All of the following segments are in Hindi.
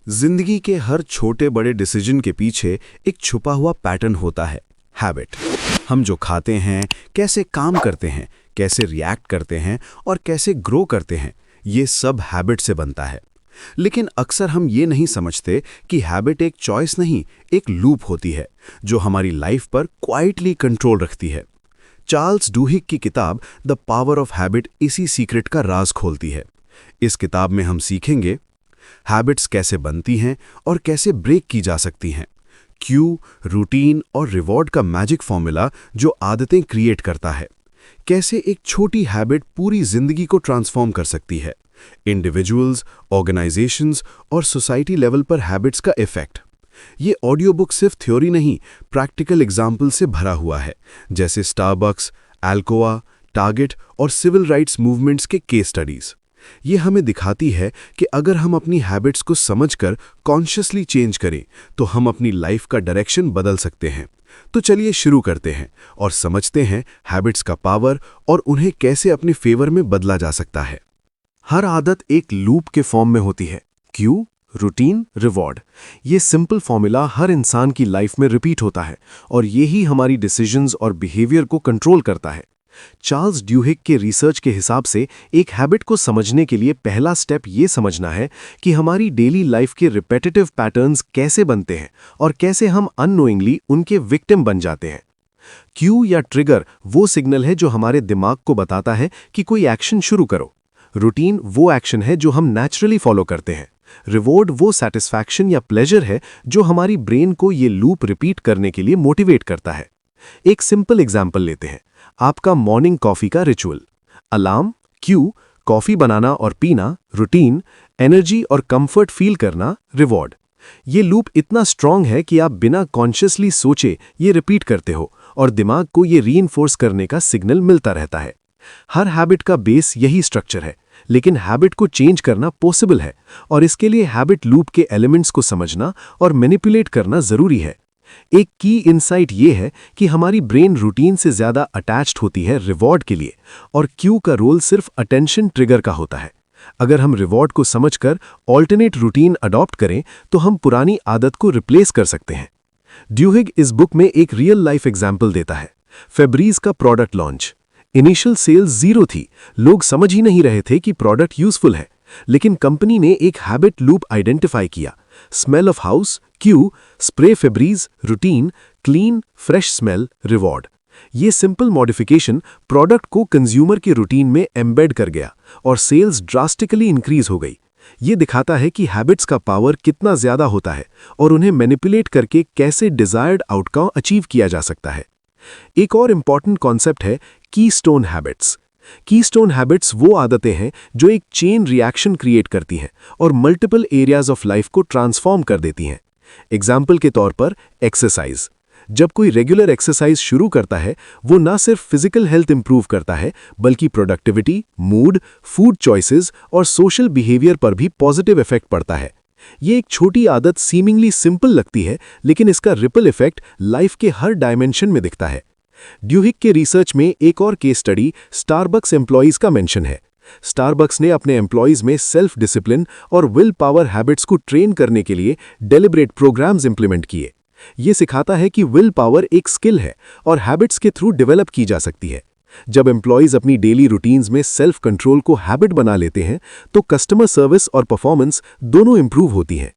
जिंदगी के हर छोटे बड़े डिसीजन के पीछे एक छुपा हुआ पैटर्न होता है, हैबिट। हम जो खाते हैं, कैसे काम करते हैं, कैसे रिएक्ट करते हैं और कैसे ग्रो करते हैं, ये सब हैबिट से बनता है। लेकिन अक्सर हम ये नहीं समझते कि हैबिट एक चॉइस नहीं, एक लूप होती है जो हमारी लाइफ पर क्वाइटली कंट्रोल रखती है। चार्ल्स डूहिग की किताब द पावर ऑफ हैबिट इसी सीक्रेट का राज खोलती है। इस किताब में हम सीखेंगे हैबिट्स कैसे बनती हैं और कैसे ब्रेक की जा सकती हैं, क्यू, रूटीन और रिवॉर्ड का मैजिक फॉर्मूला जो आदतें क्रिएट करता है, कैसे एक छोटी हैबिट पूरी जिंदगी को ट्रांसफॉर्म कर सकती है, इंडिविजुअल्स, ऑर्गेनाइजेशंस और सोसाइटी लेवल पर हैबिट्स का इफेक्ट। ये ऑडियो बुक सिर्फ थ्योरी नहीं, प्रैक्टिकल एग्जाम्पल से भरा हुआ है, जैसे स्टारबक्स, अल्कोआ, टारगेट और सिविल राइट्स मूवमेंट्स के केस स्टडीज। ये हमें दिखाती है कि अगर हम अपनी हैबिट्स को समझकर कॉन्शियसली चेंज करें तो हम अपनी लाइफ का डायरेक्शन बदल सकते हैं। तो चलिए शुरू करते हैं और समझते हैं हैबिट्स का पावर और उन्हें कैसे अपने फेवर में बदला जा सकता है। हर आदत एक लूप के फॉर्म में होती है, क्यू, रूटीन, रिवॉर्ड। ये सिंपल फॉर्मूला हर इंसान की लाइफ में रिपीट होता है और यही हमारी डिसीजंस और बिहेवियर को कंट्रोल करता है। चार्ल्स ड्यूहिग के रिसर्च के हिसाब से एक हैबिट को समझने के लिए पहला स्टेप ये समझना है कि हमारी डेली लाइफ के रिपेटिटिव पैटर्न्स कैसे बनते हैं और कैसे हम अननोइंगली उनके विक्टिम बन जाते हैं। क्यू या ट्रिगर वो सिग्नल है जो हमारे दिमाग को बताता है कि कोई एक्शन शुरू करो। रूटीन वो एक्शन है जो हम नेचुरली फॉलो करते हैं। रिवॉर्ड वो सेटिस्फैक्शन या प्लेजर है जो हमारी ब्रेन को ये लूप रिपीट करने के लिए मोटिवेट करता है। एक सिंपल एग्जाम्पल लेते हैं, आपका मॉर्निंग कॉफी का रिचुअल। अलार्म, क्यू, कॉफी बनाना और पीना, रूटीन, एनर्जी और कंफर्ट फील करना, रिवॉर्ड। ये लूप इतना स्ट्रांग है कि आप बिना कॉन्शियसली सोचे ये रिपीट करते हो और दिमाग को ये रीइंफोर्स करने का सिग्नल मिलता रहता है। हर हैबिट का बेस यही स्ट्रक्चर है, लेकिन हैबिट को चेंज करना पॉसिबल है और इसके लिए हैबिट लूप के एलिमेंट्स को समझना और मैनिपुलेट करना जरूरी है। एक की इनसाइट ये है कि हमारी ब्रेन रूटीन से ज्यादा अटैच्ड होती है रिवॉर्ड के लिए और क्यू का रोल सिर्फ अटेंशन ट्रिगर का होता है। अगर हम रिवॉर्ड को समझकर ऑल्टरनेट रूटीन अडॉप्ट करें तो हम पुरानी आदत को रिप्लेस कर सकते हैं। ड्यूहिग इस बुक में एक रियल लाइफ एग्जाम्पल देता है। फेब्रीज का प्रोडक्ट लॉन्च। इनिशियल सेल्स 0 थी, लोग समझ ही नहीं रहे थे कि प्रोडक्ट यूजफुल है, लेकिन कंपनी ने एक हैबिट लूप आइडेंटिफाई किया। Smell of house, cue, spray Febreze, routine, clean, fresh smell, reward. ये सिंपल मॉडिफिकेशन प्रोडक्ट को कंज्यूमर के रूटीन में एम्बेड कर गया और सेल्स ड्रास्टिकली इंक्रीज हो गई। ये दिखाता है कि हैबिट्स का पावर कितना ज्यादा होता है और उन्हें मैनिपुलेट करके कैसे डिजायर्ड आउटकम अचीव किया जा सकता है। एक और इंपॉर्टेंट कॉन्सेप्ट है कीस्टोन हैबिट्स। कीस्टोन हैबिट्स वो आदतें हैं जो एक चेन रिएक्शन क्रिएट करती हैं और मल्टीपल एरियाज ऑफ लाइफ को ट्रांसफॉर्म कर देती हैं। एग्जाम्पल के तौर पर एक्सरसाइज। जब कोई रेगुलर एक्सरसाइज शुरू करता है, वो ना सिर्फ फिजिकल हेल्थ इंप्रूव करता है, बल्कि प्रोडक्टिविटी, मूड, फूड चॉइसेस और सोशल बिहेवियर पर भी पॉजिटिव इफेक्ट पड़ता है। ये एक छोटी आदत सीमिंगली सिंपल लगती है, लेकिन इसका रिपल इफेक्ट लाइफ के हर डायमेंशन में दिखता है। ड्यूहिग के रिसर्च में एक और केस स्टडी स्टारबक्स एम्प्लॉइज का मेंशन है। स्टारबक्स ने अपने एम्प्लॉइज में सेल्फ डिसिप्लिन और विल पावर हैबिट्स को ट्रेन करने के लिए डेलिब्रेट प्रोग्राम्स इंप्लीमेंट किए। ये सिखाता है कि विल पावर एक स्किल है और हैबिट्स के थ्रू डेवलप की जा सकती है। जब एम्प्लॉइज अपनी डेली रूटीन्स में सेल्फ कंट्रोल को हैबिट बना लेते हैं तो कस्टमर सर्विस और परफॉर्मेंस दोनों इंप्रूव होती हैं।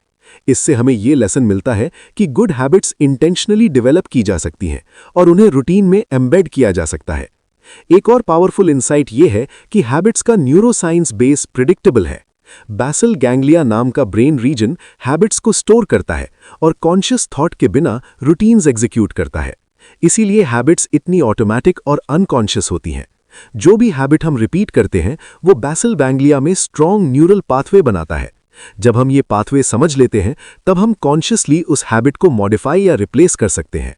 इससे हमें ये लेसन मिलता है कि गुड हैबिट्स इंटेंशनली डेवलप की जा सकती हैं और उन्हें रूटीन में एम्बेड किया जा सकता है। एक और पावरफुल इंसाइट ये है कि हैबिट्स का न्यूरोसाइंस बेस प्रिडिक्टेबल है। बैसल गैंग्लिया नाम का ब्रेन रीजन हैबिट्स को स्टोर करता है और कॉन्शियस थॉट के बिना रूटीन्स एग्जीक्यूट करता है। इसीलिए हैबिट्स इतनी ऑटोमैटिक और अनकॉन्शियस होती हैं। जो भी हैबिट हम रिपीट करते हैं वो बैसल गैंग्लिया में स्ट्रॉन्ग न्यूरल पाथवे बनाता है। जब हम ये पाथवे समझ लेते हैं तब हम कॉन्शियसली उस हैबिट को मॉडिफाई या रिप्लेस कर सकते हैं।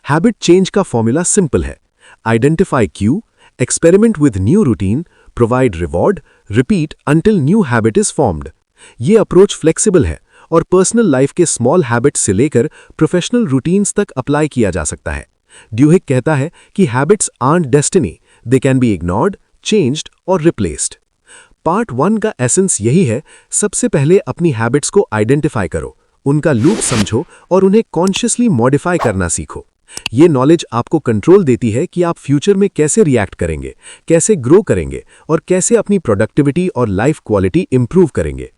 हैबिट चेंज का फॉर्मूला सिंपल है। Identify Q, experiment with new routine, provide reward, repeat until new habit is formed. ये अप्रोच फ्लेक्सिबल है और पर्सनल लाइफ के स्मॉल हैबिट्स से लेकर प्रोफेशनल रूटीन्स तक अप्लाई किया जा सकता है। ड्यूहिग कहता है कि habits aren't destiny, they can be ignored, changed और रिप्लेस्ड। पार्ट 1 का एसेंस यही है, सबसे पहले अपनी हैबिट्स को आइडेंटिफाई करो, उनका लूप समझो और उन्हें कॉन्शियसली मॉडिफाई करना सीखो। ये नॉलेज आपको कंट्रोल देती है कि आप फ्यूचर में कैसे रिएक्ट करेंगे, कैसे ग्रो करेंगे और कैसे अपनी प्रोडक्टिविटी और लाइफ क्वालिटी इंप्रूव करेंगे।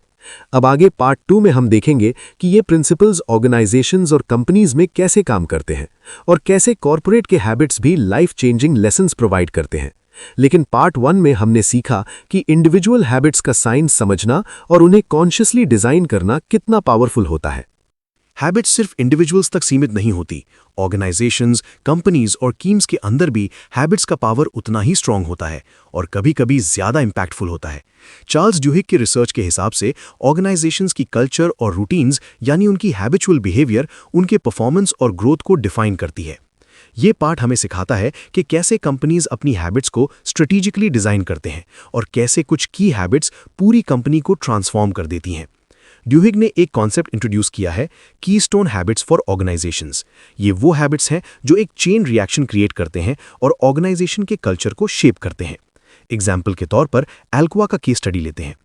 अब आगे पार्ट 2 में हम देखेंगे कि ये प्रिंसिपल्स ऑर्गेनाइजेशंस और कंपनीज में कैसे काम करते हैं और कैसे कॉर्पोरेट के हैबिट्स भी लाइफ चेंजिंग लेसन्स प्रोवाइड करते हैं। लेकिन पार्ट 1 में हमने सीखा कि इंडिविजुअल हैबिट्स का साइंस समझना और उन्हें कॉन्शियसली डिजाइन करना कितना पावरफुल होता है। हैबिट्स सिर्फ इंडिविजुअल्स तक सीमित नहीं होती। ऑर्गेनाइजेशंस, कंपनीज और टीम्स के अंदर भी हैबिट्स का पावर उतना ही स्ट्रांग होता है और कभी-कभी ज्यादा इंपैक्टफुल होता है। चार्ल्स ड्यूहिग की रिसर्च के हिसाब से ऑर्गेनाइजेशंस की कल्चर और रूटीन्स यानी उनकी हैबिचुअल बिहेवियर उनके परफॉर्मेंस और ग्रोथ को डिफाइन करती है। ये पार्ट हमें सिखाता है कि कैसे कंपनीज अपनी हैबिट्स को स्ट्रेटेजिकली डिजाइन करते हैं और कैसे कुछ की हैबिट्स पूरी कंपनी को ट्रांसफॉर्म कर देती हैं। ड्यूहिग ने एक कॉन्सेप्ट इंट्रोड्यूस किया है, कीस्टोन हैबिट्स फॉर ऑर्गेनाइजेशंस। ये वो हैबिट्स हैं जो एक चेन रिएक्शन क्रिएट करते हैं और ऑर्गेनाइजेशन के कल्चर को शेप करते हैं। एग्जाम्पल के तौर पर एल्कोआ का केस स्टडी लेते हैं।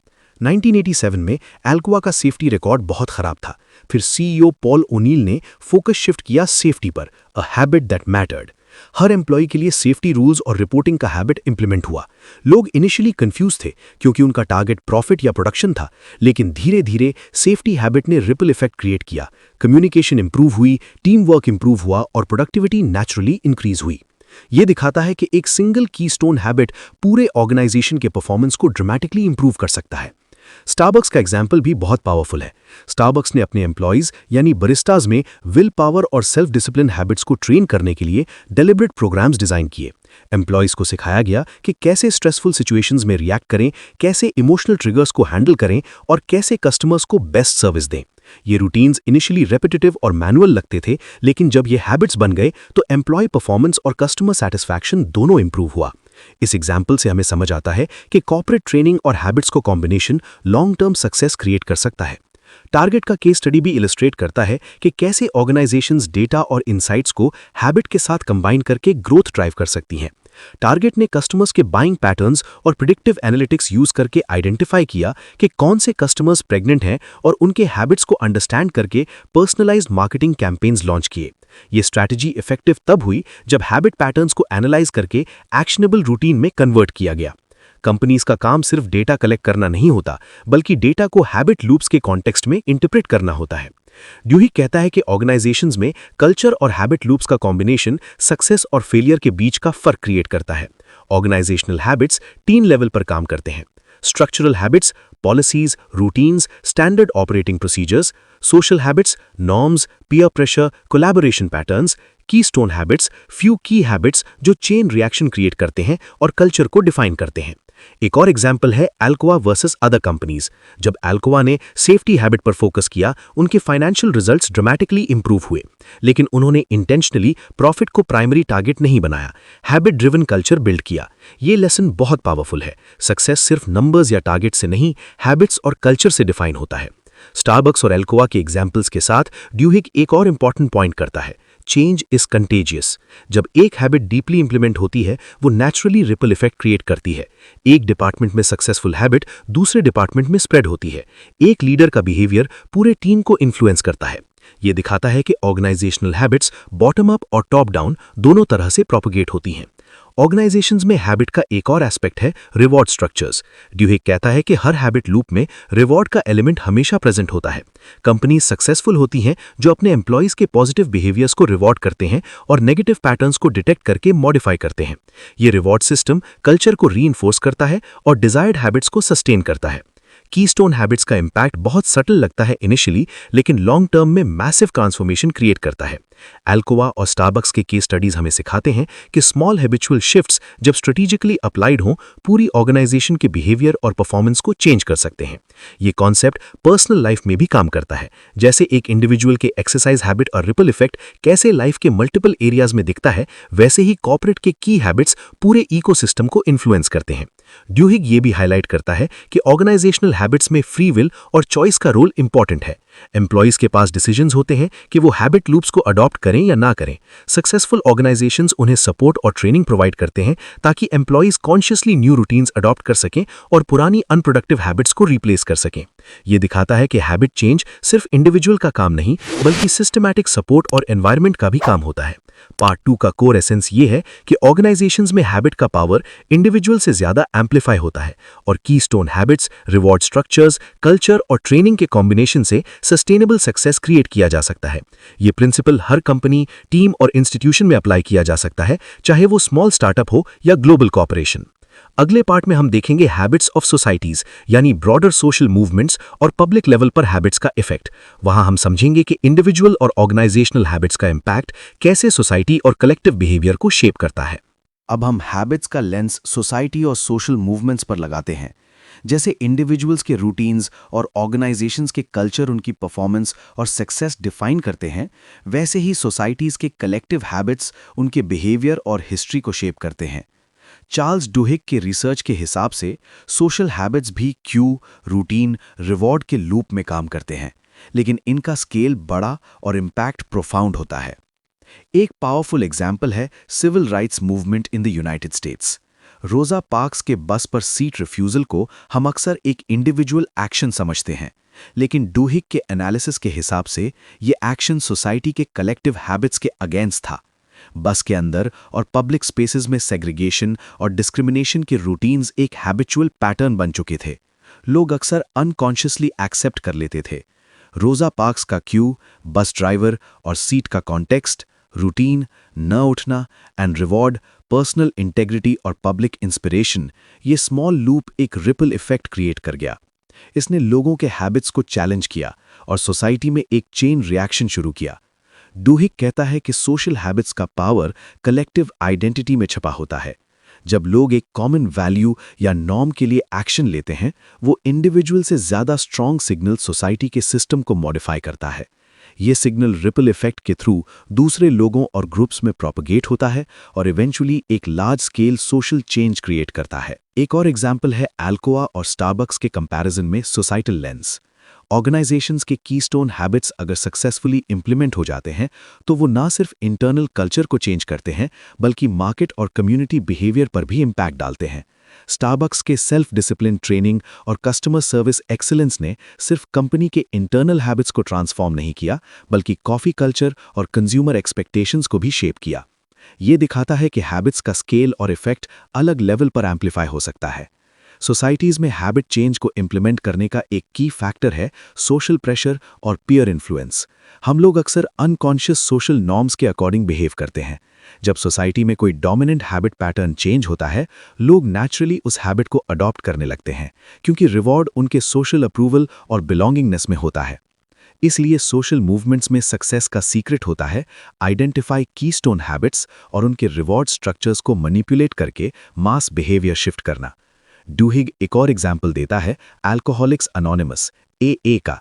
1987 में एल्कोआ का सेफ्टी रिकॉर्ड बहुत खराब था। फिर सीईओ पॉल ओनील ने फोकस शिफ्ट किया सेफ्टी पर, अ हैबिट दैट मैटर्ड। हर एम्प्लॉय के लिए सेफ्टी रूल्स और रिपोर्टिंग का हैबिट इंप्लीमेंट हुआ। लोग इनिशियली कंफ्यूज थे क्योंकि उनका टारगेट प्रॉफिट या प्रोडक्शन था, लेकिन धीरे धीरे सेफ्टी हैबिट ने रिपल इफेक्ट क्रिएट किया। कम्युनिकेशन इंप्रूव हुई, टीम वर्क इंप्रूव हुआ और प्रोडक्टिविटी नेचुरली इंक्रीज हुई। यह दिखाता है कि एक सिंगल कीस्टोन हैबिट पूरे ऑर्गेनाइजेशन के परफॉर्मेंस को ड्रामेटिकली इंप्रूव कर सकता है। स्टारबक्स का एग्जाम्पल भी बहुत पावरफुल है। स्टारबक्स ने अपने एम्प्लॉइज यानी बरिस्टाज में विल पावर और सेल्फ डिसिप्लिन हैबिट्स को ट्रेन करने के लिए डेलिब्रेट प्रोग्राम्स डिजाइन किए। एम्प्लॉइज को सिखाया गया कि कैसे स्ट्रेसफुल सिचुएशंस में रिएक्ट करें, कैसे इमोशनल ट्रिगर्स को हैंडल करें और कैसे कस्टमर्स को बेस्ट सर्विस दें। ये रूटीन्स इनिशियली रेपिटेटिव और मैनुअल लगते थे, लेकिन जब ये हैबिट्स बन गए तो एम्प्लॉय परफॉर्मेंस और कस्टमर सैटिस्फैक्शन दोनों इंप्रूव हुआ। इस एग्जाम्पल से हमें समझ आता है कि कॉर्पोरेट ट्रेनिंग और हैबिट्स को combination long term success create कर सकता है। टारगेट का केस स्टडी भी इलस्ट्रेट करता है कि कैसे ऑर्गेनाइजेशंस डेटा और इनसाइट्स को हैबिट के साथ कंबाइन करके ग्रोथ ड्राइव कर सकती हैं। टारगेट ने कस्टमर्स के बाइंग पैटर्न्स और प्रिडिक्टिव एनालिटिक्स यूज करके आइडेंटिफाई किया कि कौन से कस्टमर्स प्रेग्नेंट हैं और उनके हैबिट्स को अंडरस्टैंड करके पर्सनलाइज्ड मार्केटिंग कैंपेन्स लॉन्च किए। ये स्ट्रैटेजी इफेक्टिव तब हुई जब हैबिट पैटर्न्स को एनालाइज करके एक्शनेबल रूटीन में कन्वर्ट किया गया। कंपनीज का काम सिर्फ डेटा कलेक्ट करना नहीं होता, बल्कि डेटा को हैबिट लूप्स के कॉन्टेक्स्ट में इंटरप्रेट करना होता है। ड्यूहिग कहता है कि ऑर्गेनाइजेशंस में कल्चर और हैबिट लूप्स का कॉम्बिनेशन सक्सेस और फेलियर के बीच का फर्क क्रिएट करता है। ऑर्गेनाइजेशनल हैबिट्स 3 लेवल पर काम करते हैं: structural habits, policies, routines, standard operating procedures; social habits, norms, peer pressure, collaboration patterns; keystone habits, few की हैबिट्स जो चेन रिएक्शन क्रिएट करते हैं और कल्चर को डिफाइन करते हैं। एक और एग्जाम्पल है एल्कोआ वर्सेस अदर कंपनीज। जब एल्कोआ ने सेफ्टी हैबिट पर फोकस किया, उनके फाइनेंशियल रिजल्ट्स ड्रामेटिकली इंप्रूव हुए, लेकिन उन्होंने इंटेंशनली प्रॉफिट को प्राइमरी टारगेट नहीं बनाया, हैबिट ड्रिवन कल्चर बिल्ड किया। ये लेसन बहुत पावरफुल है। सक्सेस सिर्फ नंबर्स या टारगेट से नहीं, हैबिट्स और कल्चर से डिफाइन होता है। स्टारबक्स और एल्कोआ के एग्जाम्पल्स के साथ ड्यूहिग एक और इंपॉर्टेंट पॉइंट करता है: चेंज इज कंटेजियस। जब एक हैबिट डीपली इंप्लीमेंट होती है, वो नेचुरली रिपल इफेक्ट क्रिएट करती है। एक डिपार्टमेंट में सक्सेसफुल हैबिट दूसरे डिपार्टमेंट में स्प्रेड होती है। एक लीडर का बिहेवियर पूरे टीम को इन्फ्लुएंस करता है। ये दिखाता है कि ऑर्गेनाइजेशनल हैबिट्स बॉटम अप और टॉप डाउन दोनों तरह से प्रोपगेट होती हैं। ऑर्गेनाइजेशंस में हैबिट का एक और एस्पेक्ट है रिवॉर्ड स्ट्रक्चर्स। ड्यूहिग कहता है कि हर हैबिट लूप में रिवॉर्ड का एलिमेंट हमेशा प्रेजेंट होता है। कंपनीज सक्सेसफुल होती हैं जो अपने एम्प्लॉइज के पॉजिटिव बिहेवियर्स को रिवॉर्ड करते हैं और नेगेटिव पैटर्न्स को डिटेक्ट करके मॉडिफाई करते हैं। ये रिवॉर्ड सिस्टम कल्चर को रीइंफोर्स करता है और डिजायर्ड हैबिट्स को सस्टेन करता है। कीस्टोन हैबिट्स का इंपैक्ट बहुत सटल लगता है इनिशियली, लेकिन लॉन्ग टर्म में मैसिव ट्रांसफॉर्मेशन क्रिएट करता है। एल्कोआ और स्टारबक्स के केस स्टडीज हमें सिखाते हैं कि स्मॉल हैबिचुअल शिफ्ट्स जब स्ट्रेटेजिकली अप्लाइड हों, पूरी ऑर्गेनाइजेशन के बिहेवियर और परफॉर्मेंस को चेंज कर सकते हैं। ये कॉन्सेप्ट पर्सनल लाइफ में भी काम करता है। जैसे एक इंडिविजुअल के एक्सरसाइज हैबिट और रिपल इफेक्ट कैसे लाइफ के मल्टीपल एरियाज में दिखता है, वैसे ही कॉर्पोरेट के की हैबिट्स पूरे इकोसिस्टम को इन्फ्लुएंस करते हैं। ड्यूहिग ये भी हाईलाइट करता है कि ऑर्गेनाइजेशनल हैबिट्स में फ्री विल और चॉइस का रोल इंपॉर्टेंट है। एम्प्लॉइज के पास डिसीजंस होते हैं कि वो हैबिट लूप्स को अडॉप्ट करें या ना करें। सक्सेसफुल ऑर्गेनाइजेशंस उन्हें सपोर्ट और ट्रेनिंग प्रोवाइड करते हैं ताकि employees consciously new routines adopt कर सकें और पुरानी अनप्रोडक्टिव हैबिट्स को रिप्लेस कर सकें। ये दिखाता है कि हैबिट चेंज सिर्फ इंडिविजुअल का काम नहीं बल्कि सिस्टमैटिक सपोर्ट और एनवायरनमेंट का भी काम होता है। पार्ट 2 का कोर एसेंस ये है कि ऑर्गेनाइजेशंस में हैबिट का पावर इंडिविजुअल से ज्यादा एम्पलीफाई होता है और keystone habits, reward structures, culture और ट्रेनिंग के कॉम्बिनेशन से सस्टेनेबल सक्सेस क्रिएट किया जा सकता है। ये प्रिंसिपल हर कंपनी, टीम और इंस्टीट्यूशन में अप्लाई किया जा सकता है, चाहे वो स्मॉल स्टार्टअप हो या ग्लोबल कॉर्पोरेशन। अगले पार्ट में हम देखेंगे हैबिट्स ऑफ सोसाइटीज यानी ब्रॉडर सोशल मूवमेंट्स और पब्लिक लेवल पर हैबिट्स का इफेक्ट। वहां हम समझेंगे कि इंडिविजुअल और ऑर्गेनाइजेशनल हैबिट्स का इम्पैक्ट कैसे सोसाइटी और कलेक्टिव बिहेवियर को शेप करता है। अब हम हैबिट्स का लेंस सोसाइटी और सोशल मूवमेंट्स पर लगाते हैं। जैसे इंडिविजुअल्स के रूटीन्स और ऑर्गेनाइजेशंस के कल्चर उनकी परफॉर्मेंस और सक्सेस डिफाइन करते हैं, वैसे ही सोसाइटीज़ के कलेक्टिव हैबिट्स उनके बिहेवियर और हिस्ट्री को शेप करते हैं। चार्ल्स डुहिग के रिसर्च के हिसाब से सोशल हैबिट्स भी क्यू, रूटीन, रिवॉर्ड के लूप में काम करते हैं, लेकिन इनका स्केल बड़ा और इम्पैक्ट प्रोफाउंड होता है। एक पावरफुल एग्जाम्पल है civil rights movement in the United States. Rosa Parks के बस पर सीट रिफ्यूजल को हम अक्सर एक इंडिविजुअल एक्शन समझते हैं, लेकिन डुहिग के एनालिसिस के हिसाब से ये एक्शन सोसाइटी के कलेक्टिव हैबिट्स के अगेंस्ट था। बस के अंदर और पब्लिक स्पेसेस में सेग्रीगेशन और डिस्क्रिमिनेशन के रूटीन्स एक हैबिचुअल पैटर्न बन चुके थे। लोग अक्सर अनकॉन्शियसली एक्सेप्ट कर लेते थे। रोजा पार्क्स का क्यू, बस ड्राइवर और सीट का कॉन्टेक्स्ट, रूटीन, न उठना एंड रिवॉर्ड, पर्सनल इंटेग्रिटी और पब्लिक इंस्पिरेशन, ये स्मॉल लूप एक रिपल इफेक्ट क्रिएट कर गया। इसने लोगों के हैबिट्स को चैलेंज किया और सोसाइटी में एक चेन रिएक्शन शुरू किया। डुहिग कहता है कि सोशल हैबिट्स का पावर कलेक्टिव आइडेंटिटी में छपा होता है। जब लोग एक कॉमन वैल्यू या नॉर्म के लिए एक्शन लेते हैं, वो इंडिविजुअल से ज़्यादा स्ट्रॉन्ग सिग्नल सोसाइटी के सिस्टम को मॉडिफाई करता है। ये सिग्नल रिपल इफेक्ट के थ्रू दूसरे लोगों और ग्रुप्स में प्रोपगेट होता है और इवेंचुअली एक large scale social change create करता है। एक और एग्जाम्पल है अल्कोआ और स्टारबक्स के कंपैरिजन में सोसाइटल लेंस। ऑर्गेनाइजेशंस के कीस्टोन हैबिट्स अगर सक्सेसफुली इंप्लीमेंट हो जाते हैं तो वो ना सिर्फ इंटरनल कल्चर को चेंज करते हैं बल्कि मार्केट और कम्युनिटी बिहेवियर पर भी इम्पैक्ट डालते हैं। स्टारबक्स के सेल्फ डिसिप्लिन ट्रेनिंग और कस्टमर सर्विस एक्सीलेंस ने सिर्फ कंपनी के इंटरनल हैबिट्स को ट्रांसफॉर्म नहीं किया बल्कि कॉफ़ी कल्चर और कंज्यूमर एक्सपेक्टेशंस को भी शेप किया। ये दिखाता है कि हैबिट्स का स्केल और इफेक्ट अलग लेवल पर एम्पलीफाई हो सकता है। सोसाइटीज़ में हैबिट चेंज को इम्प्लीमेंट करने का एक की फैक्टर है सोशल प्रेशर और पीयर इन्फ्लुएंस। हम लोग अक्सर अनकॉन्शियस सोशल नॉर्म्स के अकॉर्डिंग बिहेव करते हैं। जब सोसाइटी में कोई डोमिनेंट हैबिट पैटर्न चेंज होता है, लोग नेचुरली उस हैबिट को अडॉप्ट करने लगते हैं क्योंकि रिवॉर्ड उनके सोशल अप्रूवल और बिलोंगिंगनेस में होता है। इसलिए सोशल मूवमेंट्स में सक्सेस का सीक्रेट होता है आइडेंटिफाई कीस्टोन हैबिट्स और उनके रिवॉर्ड स्ट्रक्चर्स को मैनिपुलेट करके मास बिहेवियर शिफ्ट करना। डुहिग एक और एग्जाम्पल देता है अल्कोहलिक्स अनोनिमस AA का।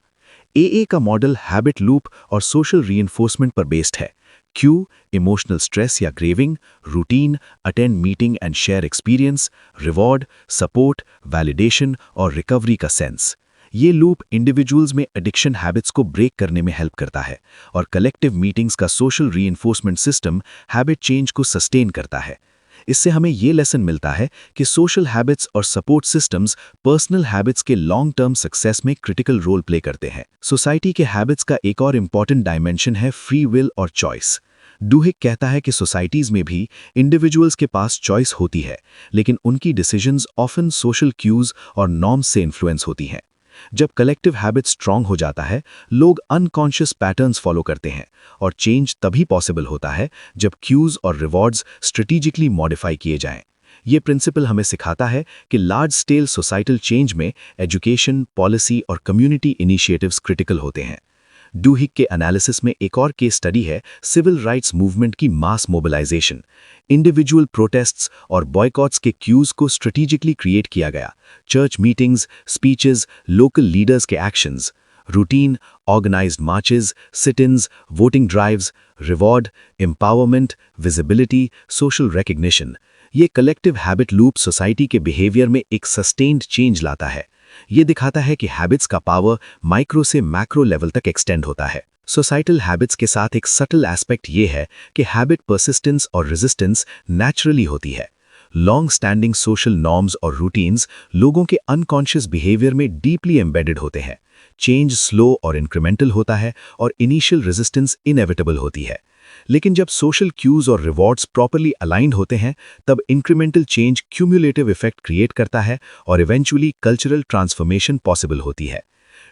AA का मॉडल हैबिट लूप और सोशल रीइंफोर्समेंट पर बेस्ड है। क्यू, इमोशनल स्ट्रेस या craving, routine, attend meeting and share experience, reward, support, validation और रिकवरी का सेंस। ये लूप इंडिविजुअल्स में एडिक्शन हैबिट्स को ब्रेक करने में हेल्प करता है और कलेक्टिव मीटिंग्स का social reinforcement system habit change को सस्टेन करता है। इससे हमें ये लेसन मिलता है कि सोशल हैबिट्स और सपोर्ट सिस्टम्स पर्सनल हैबिट्स के लॉन्ग टर्म सक्सेस में क्रिटिकल रोल प्ले करते हैं। सोसाइटी के हैबिट्स का एक और इम्पॉर्टेंट डायमेंशन है फ्री विल और चॉइस। डुहिग कहता है कि सोसाइटीज़ में भी इंडिविजुअल्स के पास चॉइस होती है, लेकिन उनकी डिसीजंस ऑफन सोशल क्यूज और नॉर्म्स से इन्फ्लुएंस होती हैं। जब कलेक्टिव हैबिट स्ट्रांग हो जाता है, लोग अनकॉन्शियस पैटर्न्स फॉलो करते हैं और चेंज तभी पॉसिबल होता है जब क्यूज और रिवॉर्ड्स स्ट्रेटेजिकली मॉडिफाई किए जाएं। ये प्रिंसिपल हमें सिखाता है कि लार्ज स्केल सोसाइटल चेंज में एजुकेशन, पॉलिसी और कम्युनिटी इनिशिएटिव्स क्रिटिकल होते हैं। डुहिग के एनालिसिस में एक और केस स्टडी है सिविल राइट्स मूवमेंट की मास मोबिलाइजेशन। इंडिविजुअल प्रोटेस्ट्स और बॉयकॉट्स के क्यूज को स्ट्रेटेजिकली क्रिएट किया गया। Church meetings, speeches, local leaders के actions, routine, organised marches, sit-ins, voting drives, reward, empowerment, visibility, social recognition. ये कलेक्टिव हैबिट लूप सोसाइटी के बिहेवियर में एक सस्टेन्ड चेंज लाता है। ये दिखाता है कि हैबिट्स का पावर माइक्रो से मैक्रो लेवल तक एक्सटेंड होता है। सोसाइटल हैबिट्स के साथ एक सटल एस्पेक्ट ये है कि हैबिट परसिस्टेंस और रेजिस्टेंस नेचुरली होती है। लॉन्ग स्टैंडिंग सोशल नॉर्म्स और रूटीन्स लोगों के अनकॉन्शियस बिहेवियर में डीपली एम्बेडेड होते हैं। चेंज स्लो और इंक्रीमेंटल होता है और इनिशियल रेजिस्टेंस इनएविटेबल होती है। लेकिन जब सोशल क्यूज और रिवॉर्ड्स प्रॉपर्ली अलाइंड होते हैं, तब incremental change cumulative effect create करता है और इवेंचुअली कल्चरल ट्रांसफॉर्मेशन पॉसिबल होती है।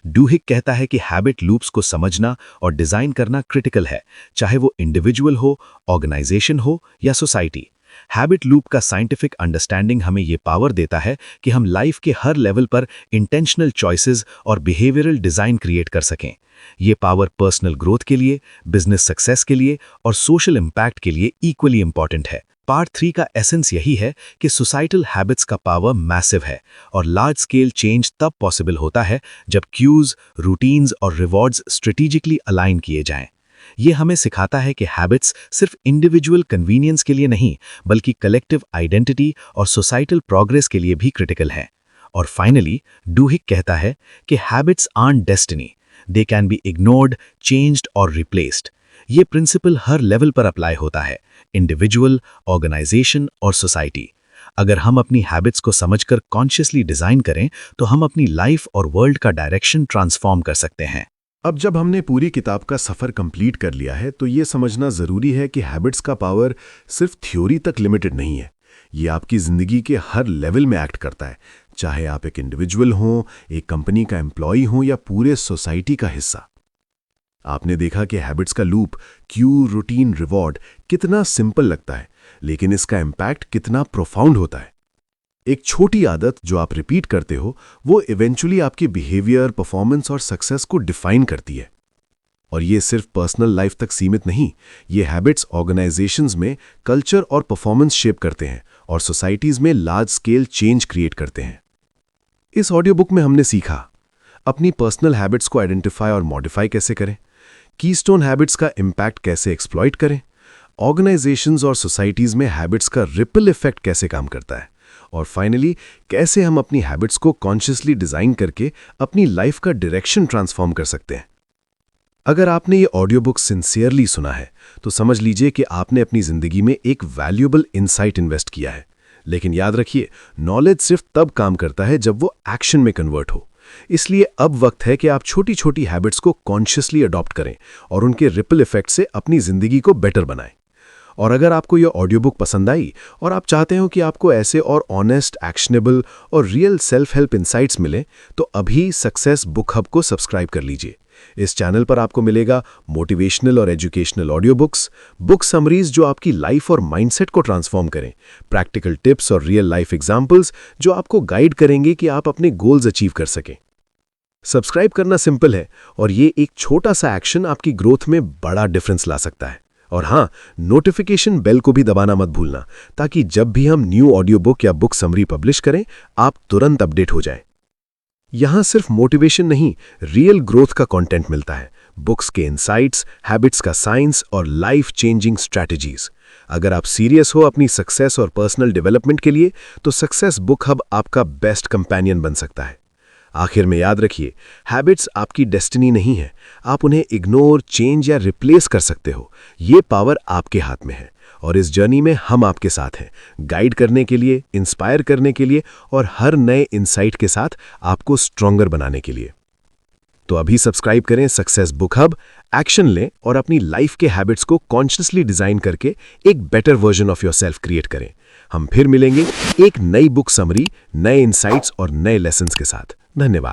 डूहिक कहता है कि हैबिट लूप्स को समझना और डिजाइन करना क्रिटिकल है, चाहे वो इंडिविजुअल हो, ऑर्गेनाइजेशन हो या सोसाइटी। हैबिट लूप का साइंटिफिक अंडरस्टैंडिंग हमें ये पावर देता है कि हम लाइफ के हर लेवल पर इंटेंशनल चॉइसेस और बिहेवियरल डिजाइन क्रिएट कर सकें। ये पावर पर्सनल ग्रोथ के लिए, बिजनेस सक्सेस के लिए और सोशल इम्पैक्ट के लिए इक्वली इंपॉर्टेंट है। पार्ट 3 का एसेंस यही है कि सोसाइटल हैबिट्स का पावर मैसिव है और लार्ज स्केल चेंज तब पॉसिबल होता है जब क्यूज, रूटीन्स और रिवॉर्ड्स स्ट्रेटेजिकली अलाइन किए जाएं। ये हमें सिखाता है कि हैबिट्स सिर्फ इंडिविजुअल कन्वीनियंस के लिए नहीं, बल्कि कलेक्टिव आइडेंटिटी और सोसाइटल प्रोग्रेस के लिए भी क्रिटिकल है। और फाइनली डूहिक कहता है कि habits earn destiny, they can be ignored, changed और रिप्लेस्ड। ये प्रिंसिपल हर लेवल पर अप्लाई होता है, इंडिविजुअल, ऑर्गेनाइजेशन और सोसाइटी। अगर हम अपनी हैबिट्स को समझकर कॉन्शियसली डिजाइन करें तो हम अपनी लाइफ और वर्ल्ड का डायरेक्शन ट्रांसफॉर्म कर सकते हैं। अब जब हमने पूरी किताब का सफ़र कंप्लीट कर लिया है, तो ये समझना ज़रूरी है कि हैबिट्स का पावर सिर्फ थ्योरी तक लिमिटेड नहीं है। ये आपकी ज़िंदगी के हर लेवल में एक्ट करता है, चाहे आप एक इंडिविजुअल हों, एक कंपनी का एम्प्लॉय हों या पूरे सोसाइटी का हिस्सा। आपने देखा कि हैबिट्स का लूप, क्यू, रूटीन, रिवॉर्ड कितना सिंपल लगता है, लेकिन इसका इम्पैक्ट कितना प्रोफाउंड होता है। एक छोटी आदत जो आप रिपीट करते हो, वो इवेंचुअली आपके बिहेवियर, परफॉर्मेंस और सक्सेस को डिफाइन करती है। और ये सिर्फ पर्सनल लाइफ तक सीमित नहीं, ये हैबिट्स ऑर्गेनाइजेशंस में कल्चर और परफॉर्मेंस शेप करते हैं और सोसाइटीज में लार्ज स्केल चेंज क्रिएट करते हैं। इस ऑडियो बुक में हमने सीखा अपनी पर्सनल हैबिट्स को आइडेंटिफाई और मॉडिफाई कैसे करें, कीस्टोन हैबिट्स का इम्पैक्ट कैसे एक्सप्लॉइट करें, ऑर्गेनाइजेशंस और सोसाइटीज में हैबिट्स का रिपल इफेक्ट कैसे काम करता है, और फाइनली कैसे हम अपनी हैबिट्स को कॉन्शियसली डिजाइन करके अपनी लाइफ का डायरेक्शन ट्रांसफॉर्म कर सकते हैं। अगर आपने ये ऑडियो बुक सिंसियरली सुना है तो समझ लीजिए कि आपने अपनी जिंदगी में एक वैल्यूएबल इनसाइट इन्वेस्ट किया है। लेकिन याद रखिए, नॉलेज सिर्फ तब काम करता है जब वो एक्शन में कन्वर्ट हो। इसलिए अब वक्त है कि आप छोटी छोटी हैबिट्स को कॉन्शियसली अडॉप्ट करें और उनके रिपल इफेक्ट से अपनी जिंदगी को बेटर बनाएं। और अगर आपको यह ऑडियो बुक पसंद आई और आप चाहते हो कि आपको ऐसे और ऑनेस्ट, एक्शनेबल और रियल सेल्फ हेल्प इंसाइट्स मिले, तो अभी सक्सेस बुक हब को सब्सक्राइब कर लीजिए। इस चैनल पर आपको मिलेगा मोटिवेशनल और educational audio books, book summaries जो आपकी लाइफ और माइंडसेट को ट्रांसफॉर्म करें, प्रैक्टिकल टिप्स और रियल लाइफ एग्जाम्पल्स जो आपको गाइड करेंगे कि आप अपने गोल्स अचीव कर सकें। सब्सक्राइब करना सिंपल है और ये एक छोटा सा एक्शन आपकी ग्रोथ में बड़ा डिफरेंस ला सकता है। और हाँ, नोटिफिकेशन बेल को भी दबाना मत भूलना, ताकि जब भी हम न्यू ऑडियो बुक या बुक समरी पब्लिश करें, आप तुरंत अपडेट हो जाएं। यहां सिर्फ मोटिवेशन नहीं, रियल ग्रोथ का कंटेंट मिलता है, बुक्स के इनसाइट्स, हैबिट्स का साइंस और लाइफ चेंजिंग स्ट्रैटेजीज। अगर आप सीरियस हो अपनी सक्सेस और पर्सनल डेवलपमेंट के लिए, तो सक्सेस बुक हब आपका बेस्ट कंपेनियन बन सकता है। आखिर में याद रखिए, हैबिट्स आपकी डेस्टिनी नहीं है, आप उन्हें इग्नोर, चेंज या रिप्लेस कर सकते हो। ये पावर आपके हाथ में है और इस जर्नी में हम आपके साथ हैं, गाइड करने के लिए, इंस्पायर करने के लिए और हर नए इंसाइट के साथ आपको स्ट्रॉन्गर बनाने के लिए। तो अभी सब्सक्राइब करें सक्सेस बुक हब, एक्शन लें और अपनी लाइफ के हैबिट्स को कॉन्शियसली डिजाइन करके एक better version of yourself create करें। हम फिर मिलेंगे एक नई बुक समरी, नए इंसाइट्स और नए लेसन्स के साथ। धन्यवाद।